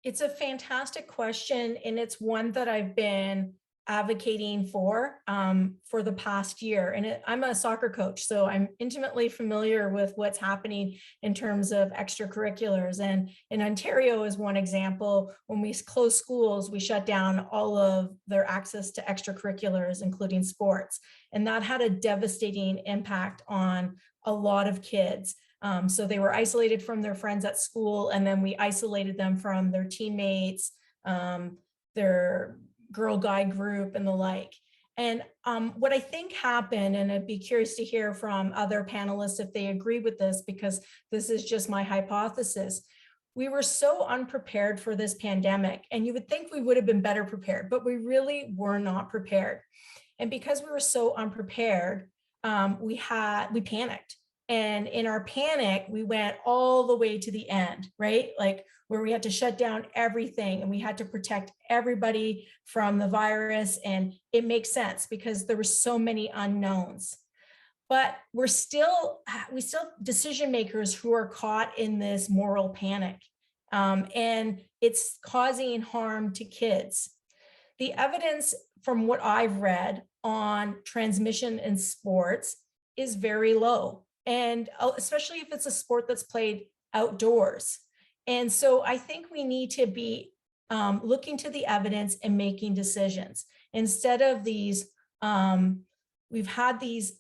[SPEAKER 2] It's a fantastic question, and it's one that I've been advocating for the past year. And I'm a soccer coach, so I'm intimately familiar with what's happening in terms of extracurriculars. And in Ontario is one example. When we closed schools, we shut down all of their access to extracurriculars, including sports. And that had a devastating impact on a lot of kids. So they were isolated from their friends at school, and then we isolated them from their teammates, their girl guy group, and the like. And what I think happened, and I'd be curious to hear from other panelists if they agree with this, because this is just my hypothesis. We were so unprepared for this pandemic, and you would think we would have been better prepared, but we really were not prepared. And because we were so unprepared, we panicked. And in our panic, we went all the way to the end, right? Like where we had to shut down everything and we had to protect everybody from the virus. And it makes sense because there were so many unknowns. But we still decision makers who are caught in this moral panic. And it's causing harm to kids. The evidence from what I've read on transmission in sports is very low. And especially if it's a sport that's played outdoors. And so I think we need to be looking to the evidence and making decisions. Instead of these, we've had these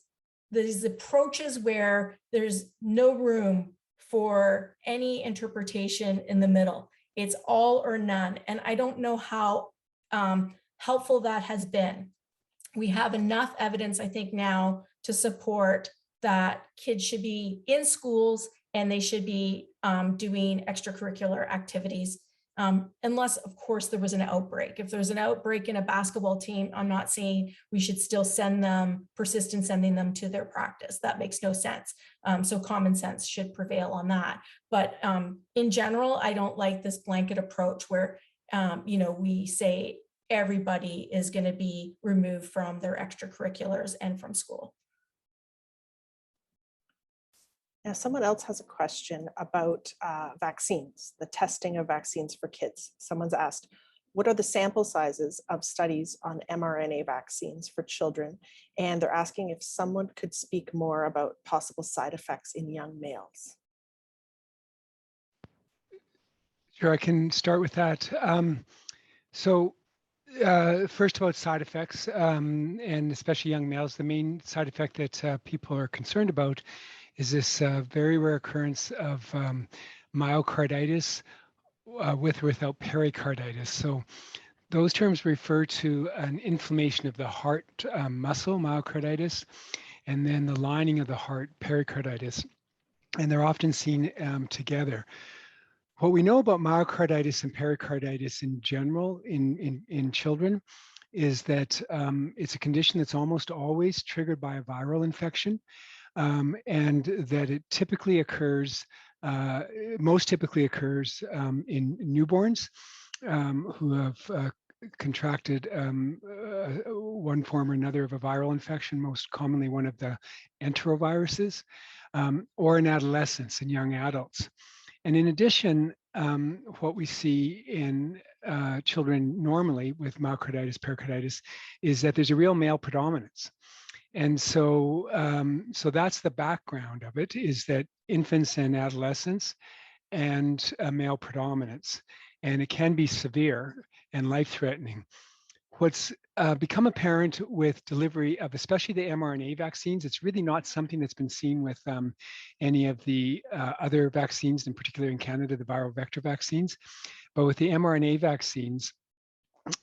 [SPEAKER 2] approaches where there's no room for any interpretation in the middle. It's all or none. And I don't know how helpful that has been. We have enough evidence, I think, now to support that kids should be in schools and they should be doing extracurricular activities, unless, of course, there was an outbreak. If there's an outbreak in a basketball team, I'm not saying we should still persist in sending them to their practice. That makes no sense. So common sense should prevail on that. But in general, I don't like this blanket approach where, we say everybody is going to be removed from their extracurriculars and from school.
[SPEAKER 1] Now, someone else has a question about vaccines, the testing of vaccines for kids. Someone's asked, what are the sample sizes of studies on mRNA vaccines for children? And they're asking if someone could speak more about possible side effects in young males.
[SPEAKER 4] Sure, I can start with that. First about side effects, and especially young males, the main side effect that people are concerned about is this very rare occurrence of myocarditis with or without pericarditis. So those terms refer to an inflammation of the heart muscle, myocarditis, and then the lining of the heart, pericarditis. And they're often seen together. What we know about myocarditis and pericarditis in general in children is that it's a condition that's almost always triggered by a viral infection, and that it typically occurs, most typically occurs in newborns who have contracted one form or another of a viral infection, most commonly one of the enteroviruses, or in adolescents and young adults. And in addition, what we see in children normally with myocarditis, pericarditis, is that there's a real male predominance. And so, so that's the background of it, is that infants and adolescents and a male predominance. And it can be severe and life-threatening. What's become apparent with delivery of especially the mRNA vaccines, it's really not something that's been seen with any of the other vaccines, in particular in Canada, the viral vector vaccines. But with the mRNA vaccines,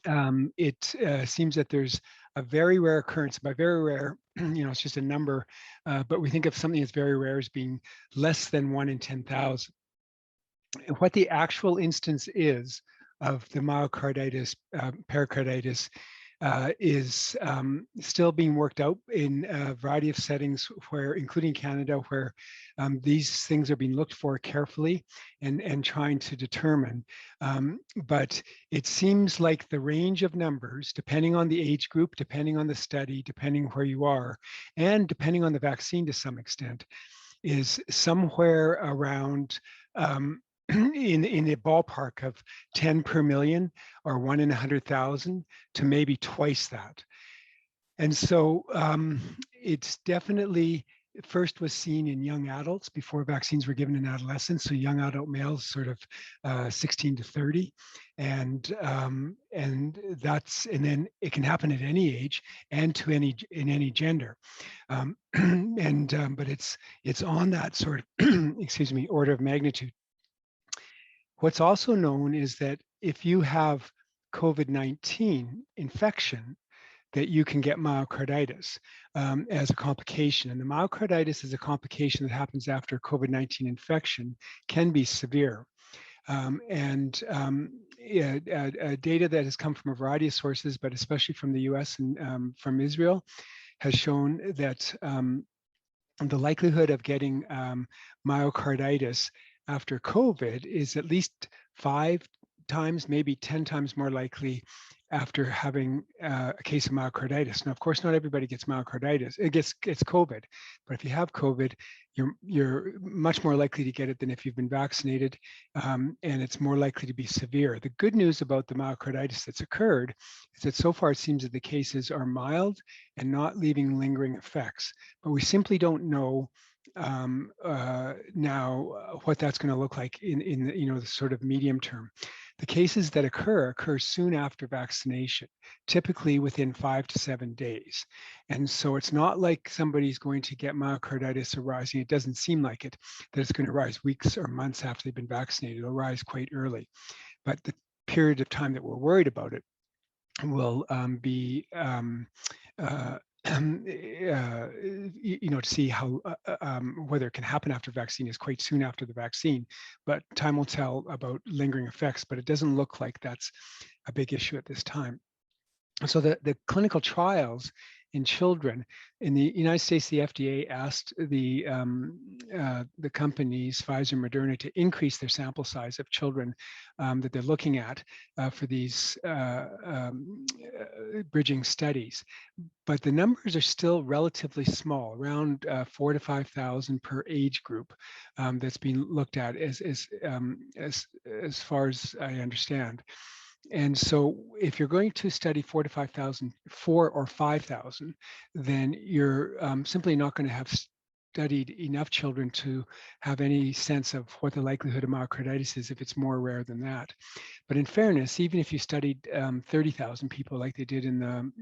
[SPEAKER 4] it seems that there's a very rare occurrence. By very rare, it's just a number, but we think of something that's very rare as being less than 1 in 10,000. And what the actual instance is of the myocarditis, pericarditis, is still being worked out in a variety of settings, where, including Canada, where these things are being looked for carefully and trying to determine. But it seems like the range of numbers, depending on the age group, depending on the study, depending where you are, and depending on the vaccine to some extent, is somewhere around in the ballpark of 10 per million or 1 in 100,000 to maybe twice that. And so it's definitely first was seen in young adults before vaccines were given in adolescents. So young adult males, sort of 16 to 30, and then it can happen at any age and in any gender, but it's on that sort of excuse me, order of magnitude. What's also known is that if you have COVID-19 infection, that you can get myocarditis as a complication. And the myocarditis is a complication that happens after COVID-19 infection, can be severe. Data that has come from a variety of sources, but especially from the US and from Israel, has shown that the likelihood of getting myocarditis after COVID is at least 5 times, maybe 10 times more likely after having a case of myocarditis. Now, of course, not everybody gets myocarditis. It gets COVID, but if you have COVID, you're much more likely to get it than if you've been vaccinated, and it's more likely to be severe. The good news about the myocarditis that's occurred is that so far it seems that the cases are mild and not leaving lingering effects, but we simply don't know now what that's going to look like in the sort of medium term. The cases that occur soon after vaccination, typically within 5 to 7 days. And so it's not like somebody's going to get myocarditis arising. It doesn't seem like it, that it's going to rise weeks or months after they've been vaccinated. It'll rise quite early. But the period of time that we're worried about it will be to see how whether it can happen after vaccine is quite soon after the vaccine, but time will tell about lingering effects, but it doesn't look like that's a big issue at this time. So the clinical trials in children in the United States, the FDA asked the companies Pfizer and Moderna to increase their sample size of children that they're looking at for these bridging studies, but the numbers are still relatively small, around 4,000 to 5,000 per age group that's being looked at as far as I understand. And so if you're going to study 4,000 to 5,000, 4,000 or 5,000, then you're simply not going to have studied enough children to have any sense of what the likelihood of myocarditis is if it's more rare than that. But in fairness, even if you studied 30,000 people like they did in the,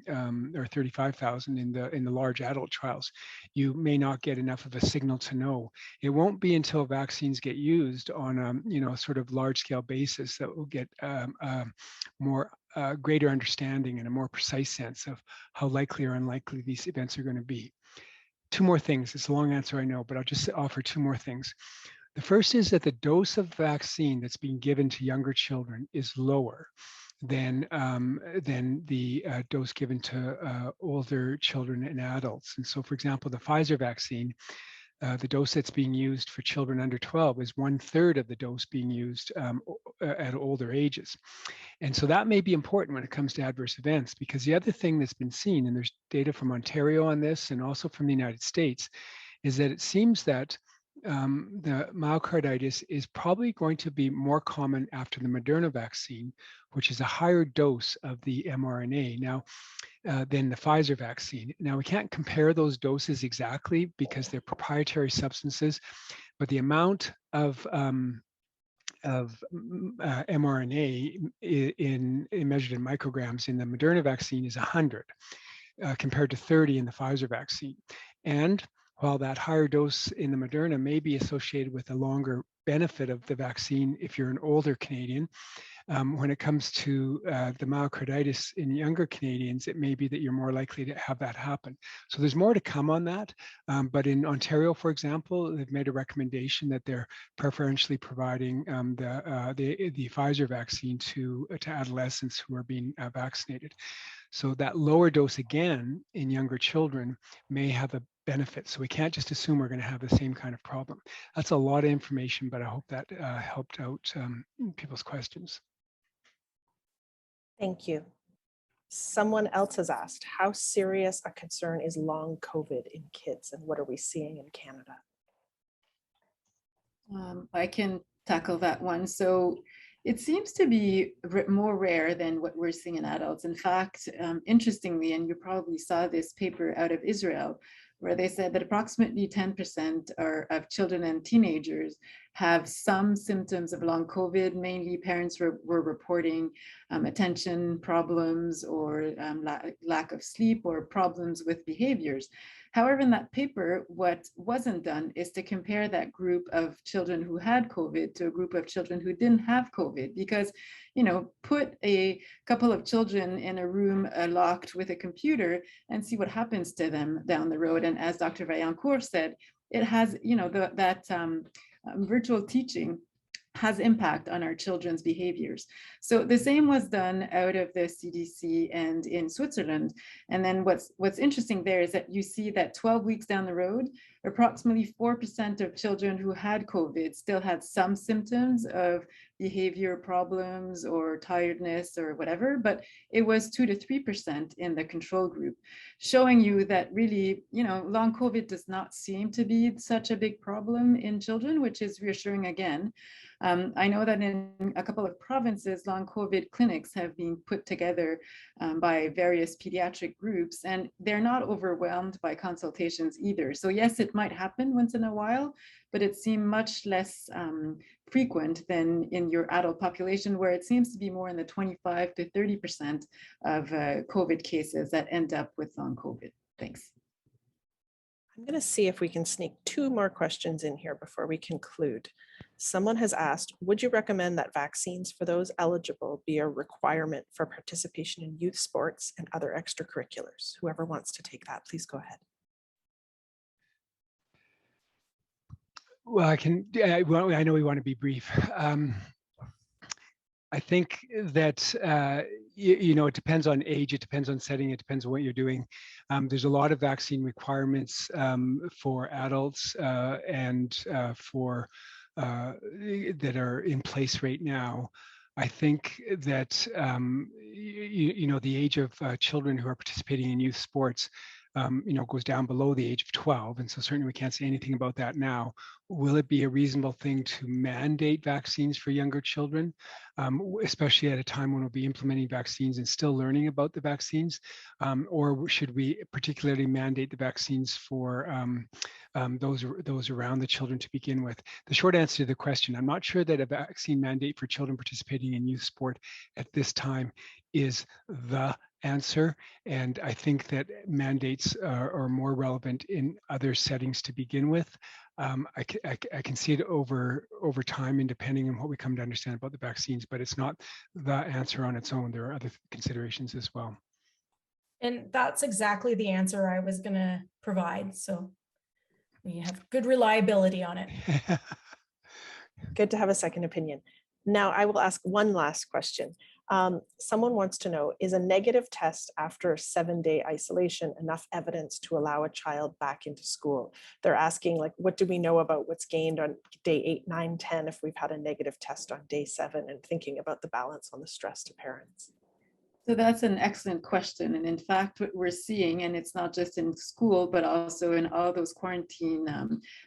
[SPEAKER 4] or 35,000 in the large adult trials, you may not get enough of a signal to know. It won't be until vaccines get used on a sort of large scale basis that we'll get more greater understanding and a more precise sense of how likely or unlikely these events are going to be. Two more things. It's a long answer, I know, but I'll just offer two more things. The first is that the dose of vaccine that's being given to younger children is lower than the dose given to older children and adults. And so, for example, the Pfizer vaccine, the dose that's being used for children under 12 is 1/3 of the dose being used at older ages. And so that may be important when it comes to adverse events, because the other thing that's been seen, and there's data from Ontario on this and also from the United States, is that it seems that the myocarditis is probably going to be more common after the Moderna vaccine, which is a higher dose of the mRNA now than the Pfizer vaccine. Now, we can't compare those doses exactly because they're proprietary substances, but the amount of mRNA measured in micrograms in the Moderna vaccine is 100 compared to 30 in the Pfizer vaccine. And while that higher dose in the Moderna may be associated with a longer benefit of the vaccine if you're an older Canadian, when it comes to the myocarditis in younger Canadians, it may be that you're more likely to have that happen. So there's more to come on that. But in Ontario, for example, they've made a recommendation that they're preferentially providing the Pfizer vaccine to adolescents who are being vaccinated. So that lower dose again in younger children may have a benefit. So we can't just assume we're going to have the same kind of problem. That's a lot of information, but I hope that helped out people's questions.
[SPEAKER 1] Thank you. Someone else has asked, how serious a concern is long COVID in kids, and what are we seeing in Canada?
[SPEAKER 3] I can tackle that one. So it seems to be more rare than what we're seeing in adults. In fact, interestingly, and you probably saw this paper out of Israel, where they said that approximately 10% of children and teenagers have some symptoms of long COVID. Mainly parents were reporting attention problems or lack of sleep or problems with behaviors. However, in that paper, what wasn't done is to compare that group of children who had COVID to a group of children who didn't have COVID, because, put a couple of children in a room locked with a computer and see what happens to them down the road. And as Dr. Vaillancourt said, it has, virtual teaching has impact on our children's behaviors. So the same was done out of the CDC and in Switzerland. And then what's interesting there is that you see that 12 weeks down the road, approximately 4% of children who had COVID still had some symptoms of behavior problems or tiredness or whatever, but it was 2 to 3% in the control group, showing you that really, long COVID does not seem to be such a big problem in children, which is reassuring again. I know that in a couple of provinces, long COVID clinics have been put together by various pediatric groups, and they're not overwhelmed by consultations either. So yes, it might happen once in a while, but it seemed much less frequent than in your adult population, where it seems to be more in the 25 to 30% of COVID cases that end up with long COVID. Thanks.
[SPEAKER 1] I'm going to see if we can sneak 2 more questions in here before we conclude. Someone has asked, would you recommend that vaccines for those eligible be a requirement for participation in youth sports and other extracurriculars? Whoever wants to take that, please go ahead.
[SPEAKER 4] Well, I know we want to be brief. I think that, it depends on age, it depends on setting, it depends on what you're doing. There's a lot of vaccine requirements for adults and for that are in place right now. I think that, the age of children who are participating in youth sports goes down below the age of 12. And so certainly we can't say anything about that now. Will it be a reasonable thing to mandate vaccines for younger children, especially at a time when we'll be implementing vaccines and still learning about the vaccines? Or should we particularly mandate the vaccines for those around the children to begin with? The short answer to the question, I'm not sure that a vaccine mandate for children participating in youth sport at this time is the answer. And I think that mandates are more relevant in other settings to begin with. I can see it over time and depending on what we come to understand about the vaccines, but it's not the answer on its own. There are other considerations as well.
[SPEAKER 2] And that's exactly the answer I was going to provide. So we have good reliability on it.
[SPEAKER 1] Good to have a second opinion. Now I will ask one last question. Someone wants to know, is a negative test after 7-day isolation enough evidence to allow a child back into school? They're asking, like, what do we know about what's gained on day 8, 9, 10 if we've had a negative test on day 7, and thinking about the balance on the stress to parents?
[SPEAKER 3] So that's an excellent question. And in fact, what we're seeing, and it's not just in school, but also in all those quarantine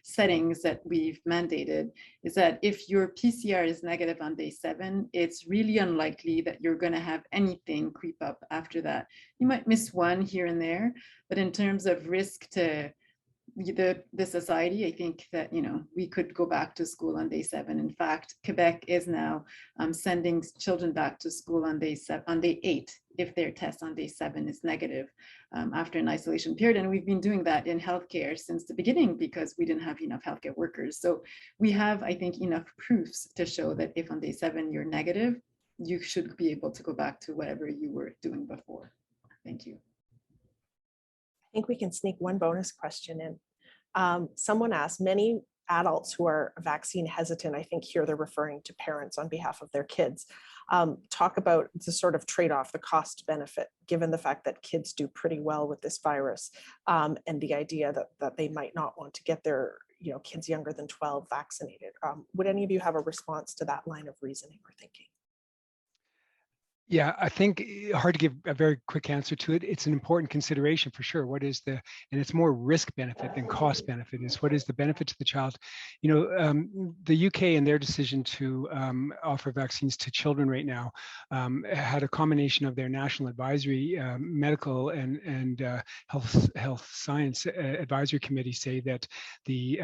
[SPEAKER 3] settings that we've mandated, is that if your PCR is negative on day 7, it's really unlikely that you're going to have anything creep up after that. You might miss one here and there, but in terms of risk to the society, I think that we could go back to school on day 7. In fact, Quebec is now sending children back to school on day 8 if their test on day 7 is negative after an isolation period. And we've been doing that in healthcare since the beginning because we didn't have enough healthcare workers. So we have, I think, enough proofs to show that if on day 7 you're negative, you should be able to go back to whatever you were doing before. Thank you.
[SPEAKER 1] I think we can sneak one bonus question in. Someone asked, many adults who are vaccine hesitant, I think here they're referring to parents on behalf of their kids, talk about the sort of trade-off, the cost benefit, given the fact that kids do pretty well with this virus, and the idea that they might not want to get their kids younger than 12 vaccinated. Would any of you have a response to that line of reasoning or thinking?
[SPEAKER 4] Yeah, I think hard to give a very quick answer to it. It's an important consideration for sure. And it's more risk benefit than cost benefit, is what is the benefit to the child? The UK and their decision to offer vaccines to children right now had a combination of their national advisory, medical and health science advisory committee say that the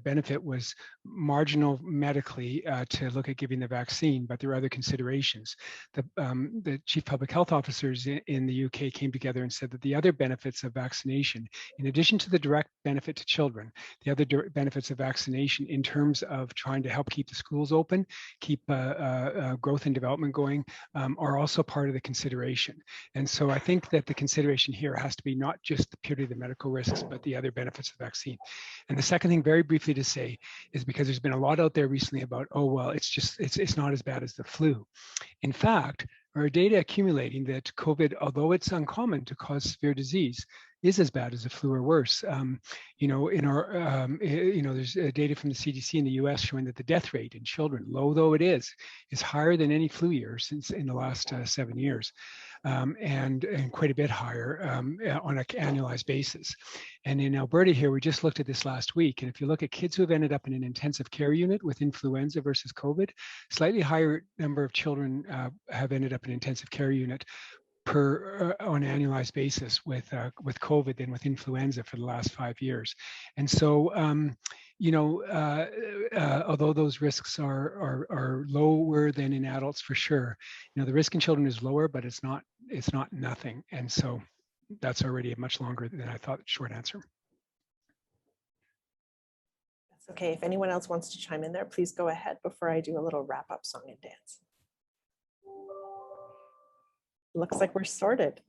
[SPEAKER 4] benefit was marginal medically to look at giving the vaccine, but there are other considerations. The chief public health officers in the UK came together and said that the other benefits of vaccination, in addition to the direct benefit to children, the other benefits of vaccination in terms of trying to help keep the schools open, keep growth and development going, are also part of the consideration. And so I think that the consideration here has to be not just purely the medical risks, but the other benefits of the vaccine. And the second thing, very briefly to say, is because there's been a lot out there recently about, oh, well, it's not as bad as the flu. In fact, our data accumulating that COVID, although it's uncommon to cause severe disease, is as bad as the flu or worse. There's data from the CDC in the US showing that the death rate in children, low though it is higher than any flu year since in the last 7 years, and quite a bit higher on an annualized basis. And in Alberta here, we just looked at this last week. And if you look at kids who have ended up in an intensive care unit with influenza versus COVID, slightly higher number of children have ended up in an intensive care unit on an annualized basis with COVID than with influenza for the last 5 years. And so, although those risks are lower than in adults for sure, the risk in children is lower, but it's not nothing. And so that's already a much longer than I thought short answer.
[SPEAKER 1] Okay, if anyone else wants to chime in there, please go ahead before I do a little wrap up song and dance. Looks like we're sorted.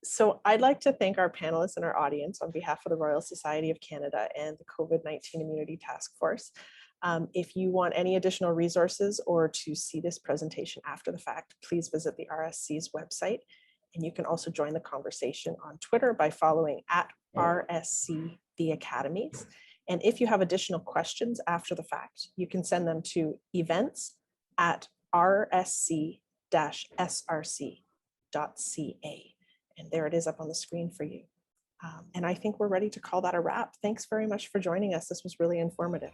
[SPEAKER 1] So I'd like to thank our panelists and our audience on behalf of the Royal Society of Canada and the COVID-19 Immunity Task Force. If you want any additional resources or to see this presentation after the fact, please visit the RSC's website. And you can also join the conversation on Twitter by following @RSC The Academies. And if you have additional questions after the fact, you can send them to events@rsc-src.ca. And there it is up on the screen for you. And I think we're ready to call that a wrap. Thanks very much for joining us. This was really informative.